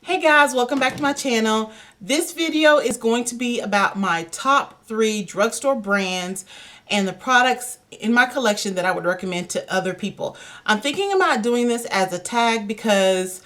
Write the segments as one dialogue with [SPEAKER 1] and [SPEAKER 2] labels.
[SPEAKER 1] Hey guys, welcome back to my channel. This video is going to be about my top 3 drugstore brands and the products in my collection that I would recommend to other people. I'm thinking about doing this as a tag because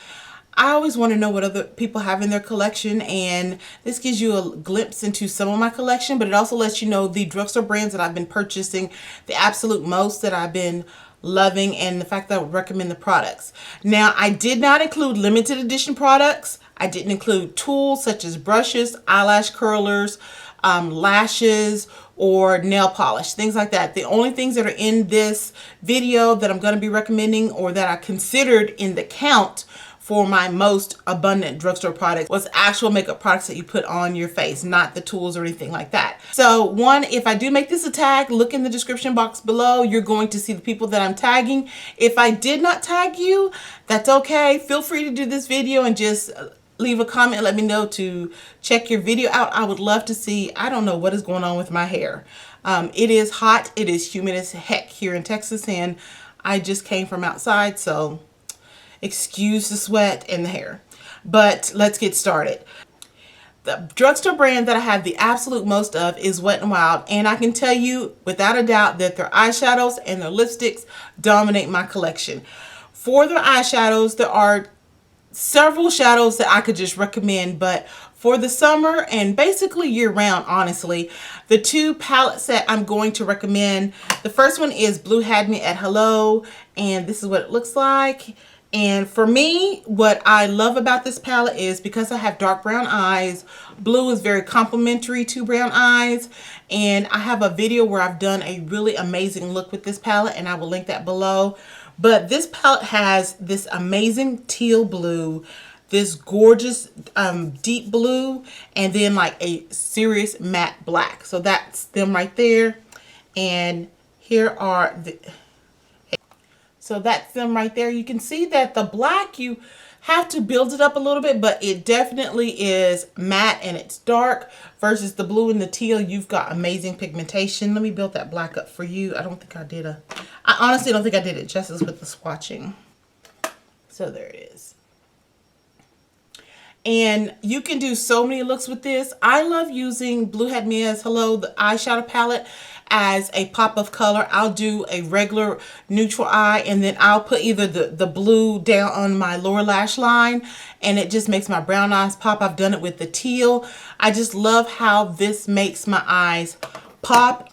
[SPEAKER 1] I always want to know what other people have in their collection, and this gives you a glimpse into some of my collection, but it also lets you know the drugstore brands that I've been purchasing the absolute most, that I've been loving, and the fact that I would recommend the products. Now, I did not include limited edition products. I didn't include tools such as brushes, eyelash curlers, lashes, or nail polish, things like that. The only things that are in this video that I'm going to be recommending, or that I considered in the count for my most abundant drugstore products, was actual makeup products that you put on your face, not the tools or anything like that. So one, if I do make this a tag, look in the description box below. You're going to see the people that I'm tagging. If I did not tag you, that's okay. Feel free to do this video and just leave a comment and let me know to check your video out. I would love to see. I don't know what is going on with my hair. It is hot. It is humid as heck here in Texas, and I just came from outside, so excuse the sweat and the hair. But let's get started. The drugstore brand that I have the absolute most of is Wet n Wild, and I can tell you without a doubt that their eyeshadows and their lipsticks dominate my collection. For their eyeshadows, there are several shadows that I could just recommend, but for the summer and basically year round, honestly, the 2 palettes that I'm going to recommend, the first one is Blue Had Me at Hello, and this is what it looks like. And for me, what I love about this palette is because I have dark brown eyes, blue is very complementary to brown eyes, and I have a video where I've done a really amazing look with this palette, and I will link that below. But this palette has this amazing teal blue, this gorgeous deep blue, and then like a serious matte black. So that's them right there. And here are the... So that's them right there. You can see that the black, you have to build it up a little bit, but it definitely is matte and it's dark, versus the blue and the teal. You've got amazing pigmentation. Let me build that black up for you. I honestly don't think I did it justice with the swatching. So there it is. And you can do so many looks with this. I love using Blue Had Me as Hello, the eyeshadow palette, as a pop of color. I'll do a regular neutral eye, and then I'll put either the blue down on my lower lash line, and it just makes my brown eyes pop. I've done it with the teal. I just love how this makes my eyes pop.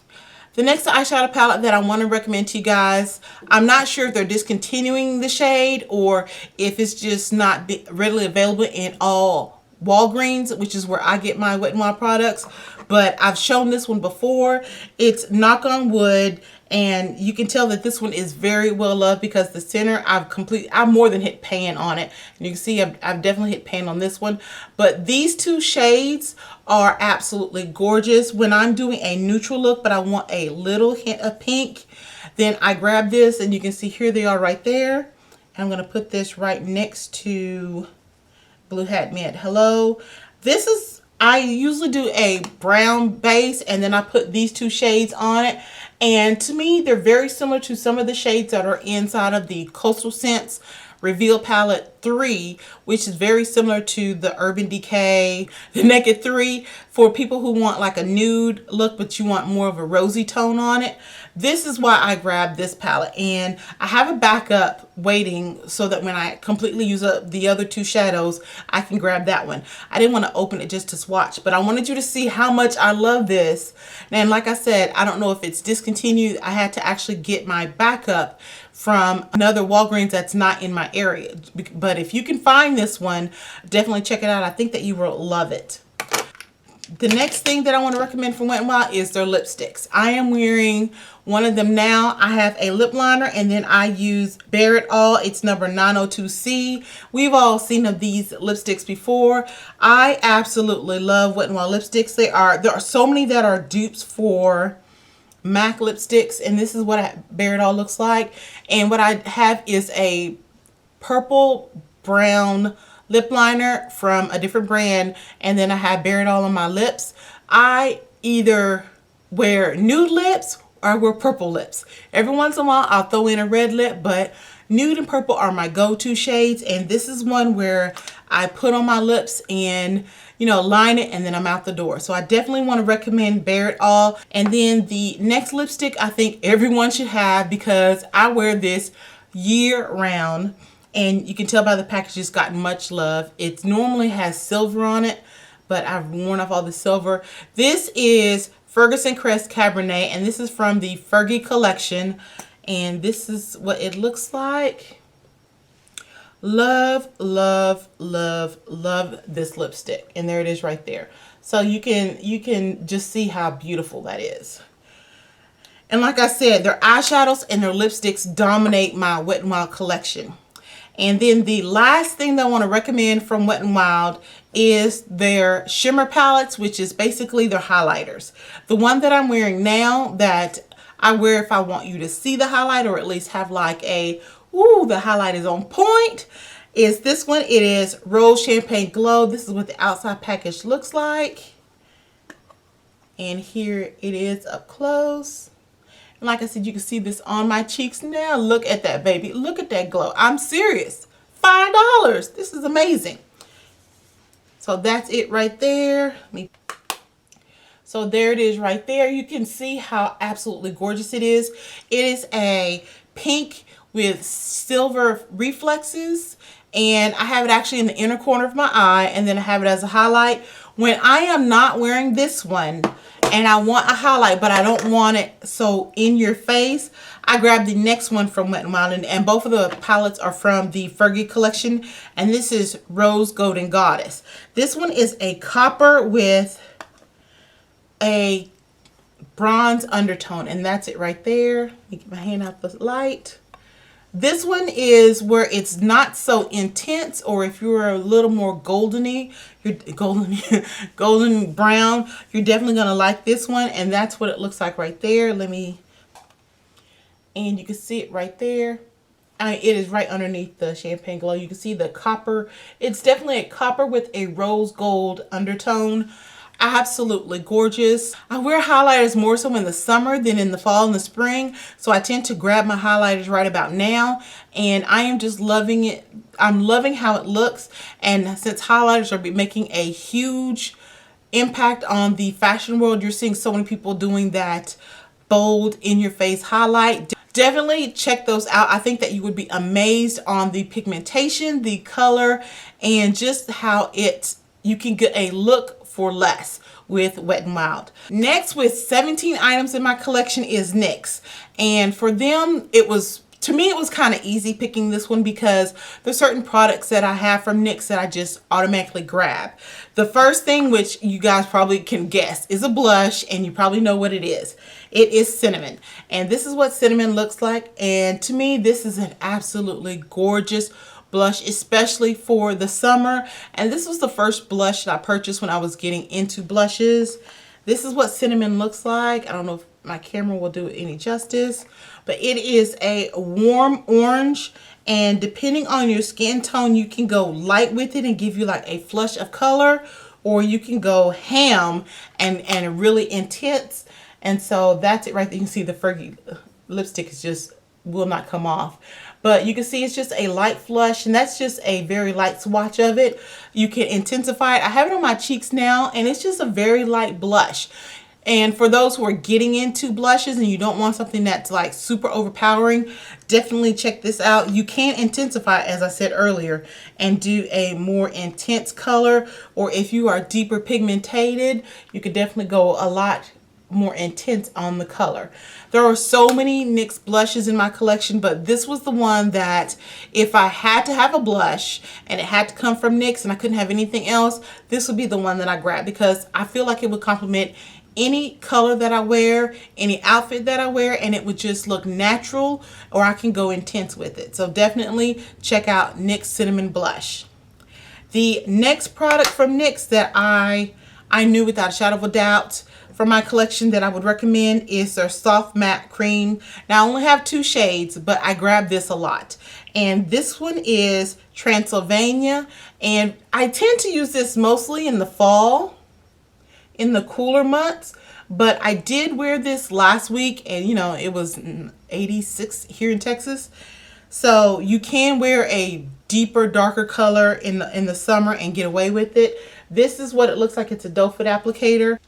[SPEAKER 1] The next eyeshadow palette that I want to recommend to you guys, I'm not sure if they're discontinuing the shade or if it's just not readily available in all Walgreens, which is where I get my Wet n Wild products, but I've shown this one before. It's Knock on Wood, and you can tell that this one is very well loved because the center, I've more than hit pan on it. And you can see I've definitely hit pan on this one. But these 2 shades are absolutely gorgeous. When I'm doing a neutral look, but I want a little hint of pink, then I grab this, and you can see here they are right there. And I'm going to put this right next to Blue Had Me at Hello. I usually do a brown base, and then I put these 2 shades on it. And to me, they're very similar to some of the shades that are inside of the Coastal Scents Reveal Palette 3, which is very similar to the Urban Decay, the Naked 3, for people who want like a nude look, but you want more of a rosy tone on it. This is why I grabbed this palette, and I have a backup waiting so that when I completely use up the other 2 shadows, I can grab that one. I didn't want to open it just to swatch, but I wanted you to see how much I love this. And like I said, I don't know if it's discontinued. I had to actually get my backup from another Walgreens that's not in my area. But if you can find this one, definitely check it out. I think that you will love it. The next thing that I want to recommend from Wet n Wild is their lipsticks. I am wearing one of them now. I have a lip liner, and then I use Bare It All. It's number 902C. We've all seen of these lipsticks before. I absolutely love Wet n Wild lipsticks. There are so many that are dupes for MAC lipsticks, and this is what Bare It All looks like. And what I have is a purple brown lip liner from a different brand, and then I have Bare It All on my lips. I either wear nude lips or I wear purple lips. Every once in a while I'll throw in a red lip, but nude and purple are my go-to shades, and this is one where I put on my lips and, you know, line it, and then I'm out the door. So I definitely want to recommend Bare It All. And then the next lipstick I think everyone should have, because I wear this year round, and you can tell by the package it's gotten much love. It normally has silver on it, but I've worn off all the silver. This is Ferguson Crest Cabernet, and this is from the Fergie collection, and this is what it looks like. Love, love, love, love this lipstick, and there it is right there. So you can just see how beautiful that is. And like I said, their eyeshadows and their lipsticks dominate my Wet n Wild collection. And then the last thing that I want to recommend from Wet n Wild is their shimmer palettes, which is basically their highlighters. The one that I'm wearing now, that I wear if I want you to see the highlight, or at least have like a, ooh, the highlight is on point, is this one. It is Rose Champagne Glow. This is what the outside package looks like. And here it is up close. And like I said, you can see this on my cheeks now. Look at that, baby. Look at that glow. I'm serious. $5. This is amazing. So that's it right there. So there it is right there. You can see how absolutely gorgeous it is. It is a pink with silver reflexes, and I have it actually in the inner corner of my eye, and then I have it as a highlight. When I am not wearing this one and I want a highlight, but I don't want it so in your face, I grab the next one from Wet n Wild, and both of the palettes are from the Fergie collection, and this is Rose Golden Goddess. This one is a copper with a bronze undertone, and that's it right there. Let me get my hand out the light. This one is where it's not so intense, or if you're a little more goldeny, you're golden brown, you're definitely gonna like this one, and that's what it looks like right there. And you can see it right there. It is right underneath the Champagne Glow. You can see the copper. It's definitely a copper with a rose gold undertone. Absolutely gorgeous. I wear highlighters more so in the summer than in the fall and the spring, so I tend to grab my highlighters right about now, and I am just loving it. I'm loving how it looks, and since highlighters are making a huge impact on the fashion world, you're seeing so many people doing that bold in your face highlight. Definitely check those out. I think that you would be amazed on the pigmentation, the color, and just how you can get a look for less with Wet n Wild. Next, with 17 items in my collection, is NYX. And for them, to me, it was kind of easy picking this one, because there's certain products that I have from NYX that I just automatically grab. The first thing, which you guys probably can guess, is a blush, and you probably know what it is. It is Cinnamon. And this is what Cinnamon looks like. And to me, this is an absolutely gorgeous blush, especially for the summer. And this was the first blush that I purchased when I was getting into blushes. This is what Cinnamon looks like. I don't know if my camera will do it any justice, but it is a warm orange, and depending on your skin tone, you can go light with it and give you like a flush of color, or you can go ham and really intense. And so that's it right there. You can see the Fergie lipstick is just will not come off. But you can see it's just a light flush, and that's just a very light swatch of it. You can intensify it. I have it on my cheeks now, and it's just a very light blush. And for those who are getting into blushes and you don't want something that's like super overpowering, definitely check this out. You can intensify, as I said earlier, and do a more intense color. Or if you are deeper pigmented, you could definitely go a lot more intense on the color. There are so many NYX blushes in my collection, but this was the one that if I had to have a blush and it had to come from NYX and I couldn't have anything else, this would be the one that I grabbed, because I feel like it would complement any color that I wear, any outfit that I wear, and it would just look natural, or I can go intense with it. So definitely check out NYX Cinnamon Blush. The next product from NYX that I knew without a shadow of a doubt from my collection that I would recommend is their Soft Matte Cream. Now I only have 2 shades, but I grabbed this a lot. And this one is Transylvania, and I tend to use this mostly in the fall, in the cooler months, but I did wear this last week, and you know, it was 86 here in Texas. So you can wear a deeper, darker color in the summer and get away with it. This is what it looks like. It's a doe foot applicator.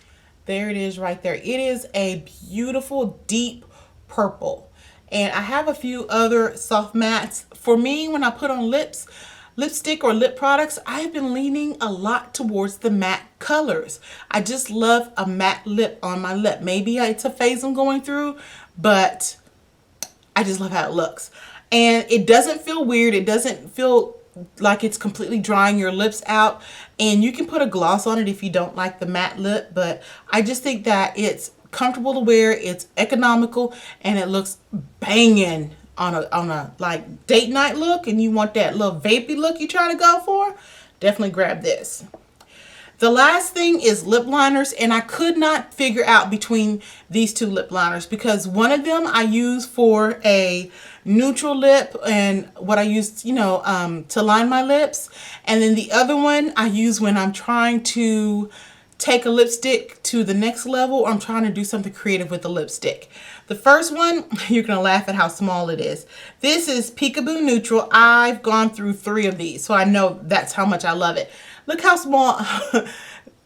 [SPEAKER 1] There it is right there. It is a beautiful deep purple. And I have a few other soft mattes. For me, when I put on lipstick or lip products, I've been leaning a lot towards the matte colors. I just love a matte lip on my lip. Maybe it's a phase I'm going through, but I just love how it looks. And it doesn't feel weird. It doesn't feel like it's completely drying your lips out. And you can put a gloss on it if you don't like the matte lip, but I just think that it's comfortable to wear, it's economical, and it looks banging on a like date night look, and you want that little vapey look you try to go for, definitely grab this. The last thing is lip liners, and I could not figure out between these two lip liners because one of them I use for a neutral lip and what I use, you know, to line my lips, and then the other one I use when I'm trying to take a lipstick to the next level, or I'm trying to do something creative with the lipstick. The first one, you're gonna laugh at how small it is. This is Peekaboo Neutral. I've gone through 3 of these, so I know that's how much I love it. Look how small.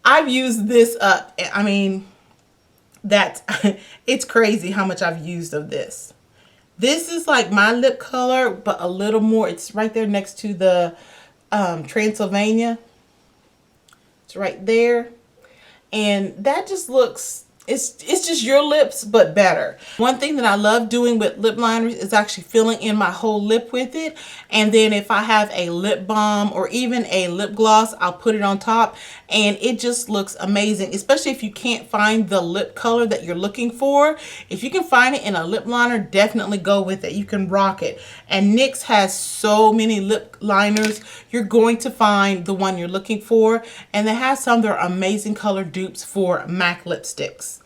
[SPEAKER 1] I've used this up. I mean, it's crazy how much I've used of this. This is like my lip color, but a little more. It's right there next to the Transylvania. It's right there. And that just looks, it's just your lips, but better. One thing that I love doing with lip liners is actually filling in my whole lip with it. And then if I have a lip balm or even a lip gloss, I'll put it on top. And it just looks amazing, especially if you can't find the lip color that you're looking for. If you can find it in a lip liner, definitely go with it. You can rock it. And NYX has so many lip liners. You're going to find the one you're looking for. And they have some that are amazing color dupes for MAC lipsticks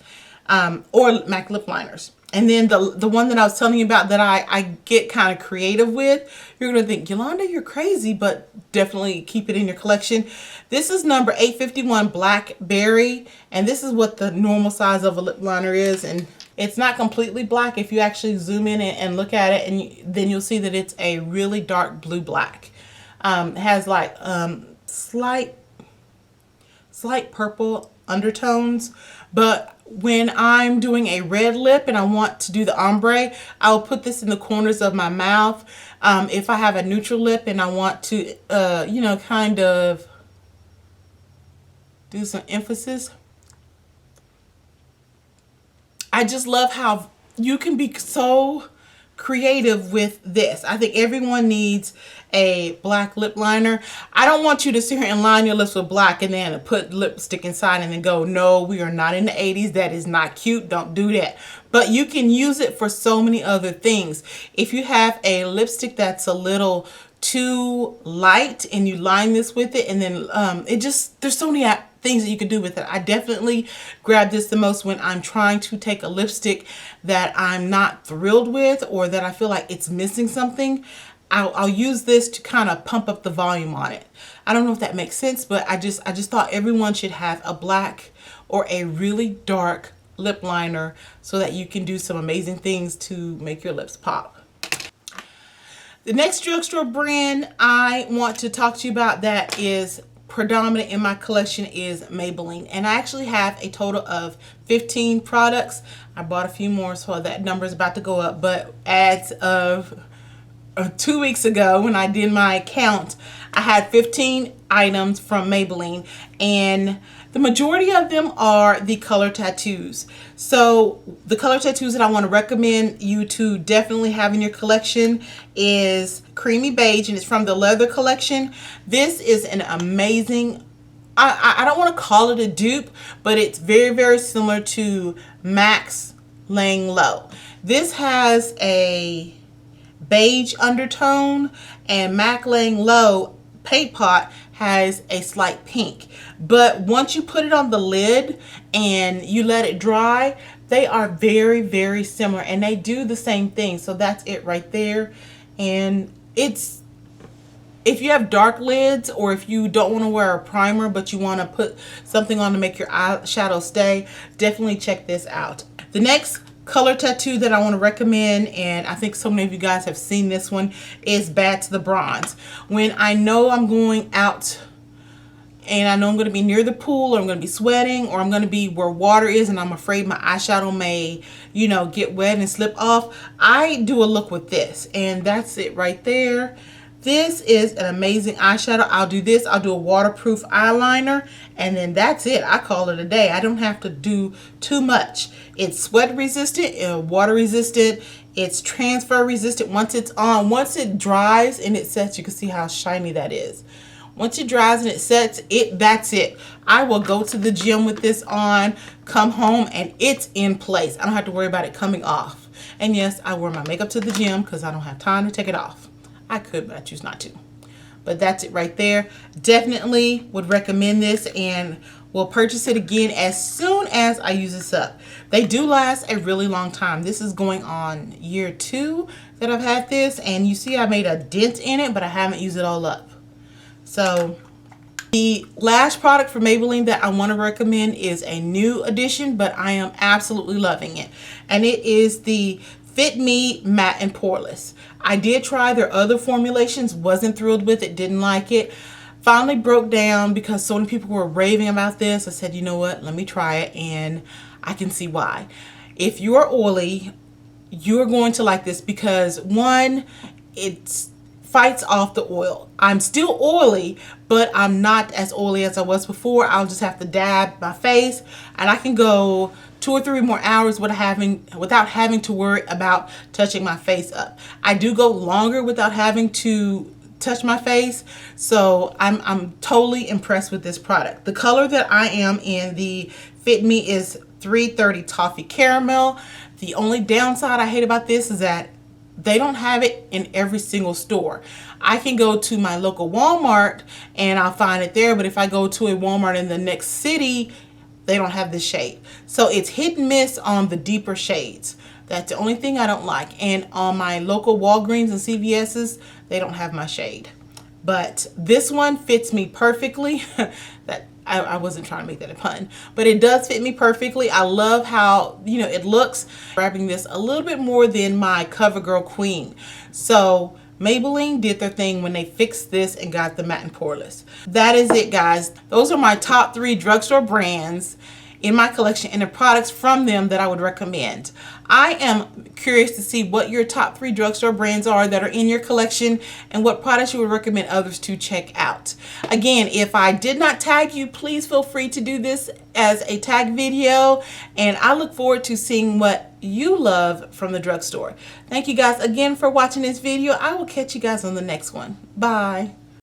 [SPEAKER 1] or MAC lip liners. And then the one that I was telling you about that I get kind of creative with, you're going to think, Yolanda, you're crazy, but definitely keep it in your collection. This is number 851 Blackberry, and this is what the normal size of a lip liner is. And it's not completely black. If you actually zoom in and look at it, and then you'll see that it's a really dark blue black. It has like slight purple undertones, but when I'm doing a red lip and I want to do the ombre, I'll put this in the corners of my mouth. If I have a neutral lip and I want to, you know, kind of do some emphasis. I just love how you can be so creative with this. I think everyone needs a black lip liner. I don't want you to sit here and line your lips with black and then put lipstick inside and then go, no, we are not in the 80s. That is not cute. Don't do that. But you can use it for so many other things. If you have a lipstick that's a little too light and you line this with it, and then there's so many things that you can do with it. I definitely grab this the most when I'm trying to take a lipstick that I'm not thrilled with or that I feel like it's missing something. I'll use this to kind of pump up the volume on it. I don't know if that makes sense, but I just thought everyone should have a black or a really dark lip liner so that you can do some amazing things to make your lips pop. The next drugstore brand I want to talk to you about that is predominant in my collection is Maybelline, and I actually have a total of 15 products. I bought a few more, so that number is about to go up, but as of 2 weeks ago when I did my count, I had 15 items from Maybelline, and the majority of them are the color tattoos. So the color tattoos that I want to recommend you to definitely have in your collection is Creamy Beige, and it's from the Leather collection. This is an amazing, I don't want to call it a dupe, but it's very, very similar to MAC's Laying Low. This has a beige undertone, and MAC Laying Low Paint Pot has a slight pink. But once you put it on the lid and you let it dry, they are very, very similar, and they do the same thing. So that's it right there. And it's, if you have dark lids, or if you don't want to wear a primer but you want to put something on to make your eyeshadow stay, definitely check this out. The next color tattoo that I want to recommend, and I think so many of you guys have seen this one, is Bad to the Bronze. When I know I'm going out and I know I'm going to be near the pool, or I'm going to be sweating, or I'm going to be where water is and I'm afraid my eyeshadow may, you know, get wet and slip off, I do a look with this, and that's it right there. This is an amazing eyeshadow. I'll do this. I'll do a waterproof eyeliner, and then that's it. I call it a day. I don't have to do too much. It's sweat resistant, water resistant. It's transfer resistant. Once it's on, once it dries and it sets, you can see how shiny that is. Once it dries and it sets, that's it. I will go to the gym with this on, come home, and it's in place. I don't have to worry about it coming off. And yes, I wear my makeup to the gym because I don't have time to take it off. I could, but I choose not to. But that's it right there. Definitely would recommend this, and will purchase it again as soon as I use this up. They do last a really long time. This is going on year 2 that I've had this, and you see I made a dent in it, but I haven't used it all up. So the last product from Maybelline that I want to recommend is a new addition, but I am absolutely loving it. And it is the Fit Me Matte and Poreless. I did try their other formulations, wasn't thrilled with it, didn't like it. Finally broke down because so many people were raving about this. I said, you know what, let me try it, and I can see why. If you're oily, you're going to like this because, one, it fights off the oil. I'm still oily, but I'm not as oily as I was before. I'll just have to dab my face, and I can go 2 or 3 more hours without having to worry about touching my face up. I do go longer without having to touch my face, so I'm totally impressed with this product. The color that I am in, the Fit Me, is 330 Toffee Caramel. The only downside I hate about this is that they don't have it in every single store. I can go to my local Walmart and I'll find it there, but if I go to a Walmart in the next city, they don't have this shade. So it's hit and miss on the deeper shades. That's the only thing I don't like. And on my local Walgreens and CVS's, they don't have my shade. But this one fits me perfectly. That I wasn't trying to make that a pun, but it does fit me perfectly. I love how, you know, it looks. Grabbing this a little bit more than my CoverGirl Queen. So Maybelline did their thing when they fixed this and got the matte and poreless. That is it, guys. Those are my top 3 drugstore brands in my collection and the products from them that I would recommend. I am curious to see what your top 3 drugstore brands are that are in your collection and what products you would recommend others to check out. Again, if I did not tag you, please feel free to do this as a tag video, and I look forward to seeing what you love from the drugstore. Thank you guys again for watching this video. I will catch you guys on the next one. Bye.